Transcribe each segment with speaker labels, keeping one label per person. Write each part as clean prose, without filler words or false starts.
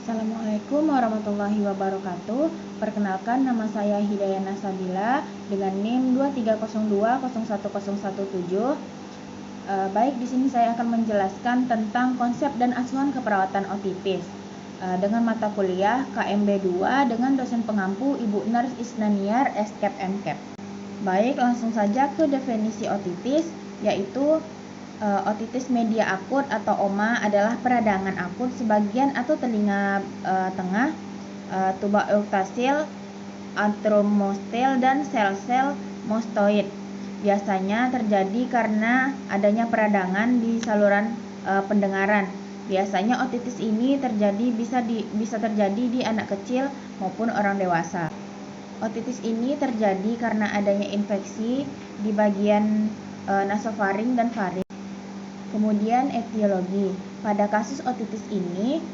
Speaker 1: Assalamualaikum warahmatullahi wabarakatuh. Perkenalkan, nama saya Hidayah Nasabila dengan NIM 2302010117. Baik, di sini saya akan menjelaskan tentang konsep dan asuhan keperawatan otitis dengan mata kuliah KMB 2 dengan dosen pengampu Ibu Nars Isnaniar SCAP MCAP. Baik, langsung saja ke definisi otitis, yaitu otitis media akut atau OMA adalah peradangan akut sebagian atau telinga tengah, tuba euktasil, antromostil, dan sel-sel mostoid. Biasanya terjadi karena adanya peradangan di saluran pendengaran. Biasanya otitis ini bisa terjadi di anak kecil maupun orang dewasa. Otitis ini terjadi karena adanya infeksi di bagian nasofaring dan faring. Kemudian etiologi. Pada kasus otitis ini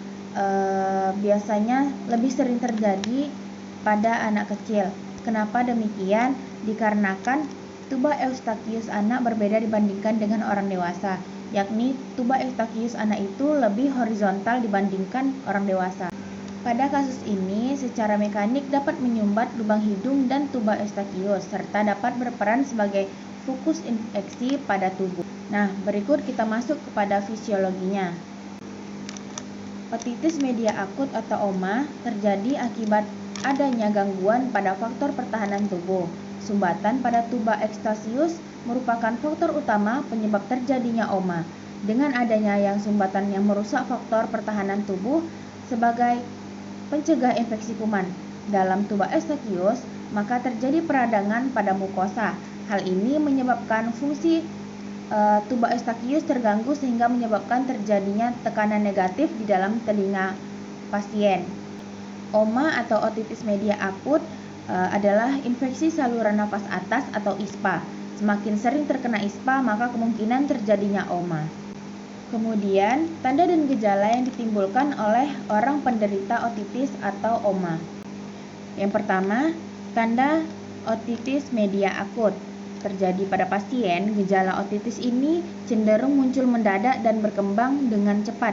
Speaker 1: biasanya lebih sering terjadi pada anak kecil. Kenapa demikian? Dikarenakan tuba eustachius anak berbeda dibandingkan dengan orang dewasa, yakni tuba eustachius anak itu lebih horizontal dibandingkan orang dewasa. Pada kasus ini, secara mekanik dapat menyumbat lubang hidung dan tuba eustachius serta dapat berperan sebagai fokus infeksi pada tubuh. Nah, berikut kita masuk kepada fisiologinya. Otitis media akut atau OMA terjadi akibat adanya gangguan pada faktor pertahanan tubuh. Sumbatan pada tuba eustachius merupakan faktor utama penyebab terjadinya OMA. Dengan adanya sumbatan yang merusak faktor pertahanan tubuh sebagai pencegah infeksi kuman dalam tuba eustachius, maka terjadi peradangan pada mukosa. Hal ini menyebabkan fungsi tuba eustachius terganggu sehingga menyebabkan terjadinya tekanan negatif di dalam telinga pasien. OMA atau otitis media akut adalah infeksi saluran nafas atas atau ISPA. Semakin sering terkena ISPA, maka kemungkinan terjadinya OMA. Kemudian, tanda dan gejala yang ditimbulkan oleh orang penderita otitis atau OMA. Yang pertama, tanda otitis media akut. Terjadi pada pasien, gejala otitis ini cenderung muncul mendadak dan berkembang dengan cepat,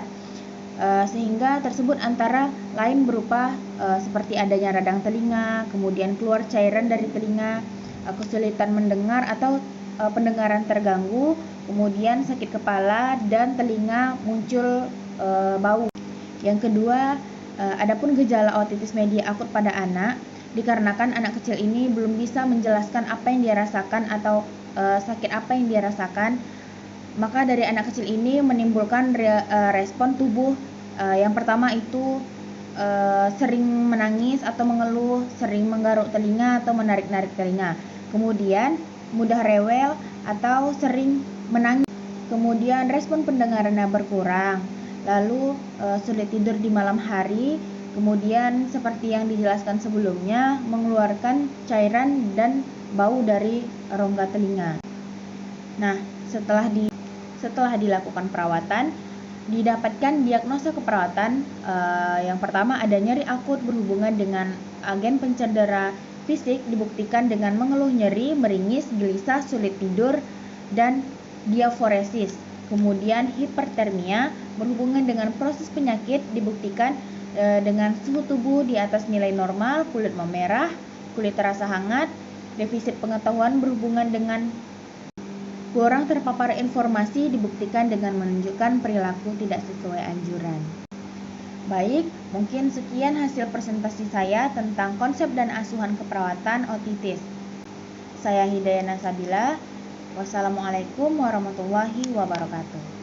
Speaker 1: sehingga tersebut antara lain berupa seperti adanya radang telinga, kemudian keluar cairan dari telinga, kesulitan mendengar atau pendengaran terganggu, kemudian sakit kepala dan telinga muncul bau. Yang kedua, adapun gejala otitis media akut pada anak, dikarenakan anak kecil ini belum bisa menjelaskan apa yang dia rasakan atau sakit apa yang dia rasakan, maka dari anak kecil ini menimbulkan respon tubuh. Yang pertama itu sering menangis atau mengeluh, sering menggaruk telinga atau menarik-narik telinga. Kemudian mudah rewel atau sering menangis. Kemudian respon pendengarannya berkurang. Lalu sulit tidur di malam hari. Kemudian seperti yang dijelaskan sebelumnya, mengeluarkan cairan dan bau dari rongga telinga. Nah, setelah dilakukan perawatan, didapatkan diagnosa keperawatan. Yang pertama, ada nyeri akut berhubungan dengan agen pencedera fisik, dibuktikan dengan mengeluh nyeri, meringis, gelisah, sulit tidur, dan diaforesis. Kemudian hipertermia berhubungan dengan proses penyakit, dibuktikan dengan suhu tubuh di atas nilai normal, kulit memerah, kulit terasa hangat. Defisit pengetahuan berhubungan dengan kurang terpapar informasi, dibuktikan dengan menunjukkan perilaku tidak sesuai anjuran. Baik, mungkin sekian hasil presentasi saya tentang konsep dan asuhan keperawatan otitis. Saya Hidayah Nasabila. Wassalamualaikum warahmatullahi wabarakatuh.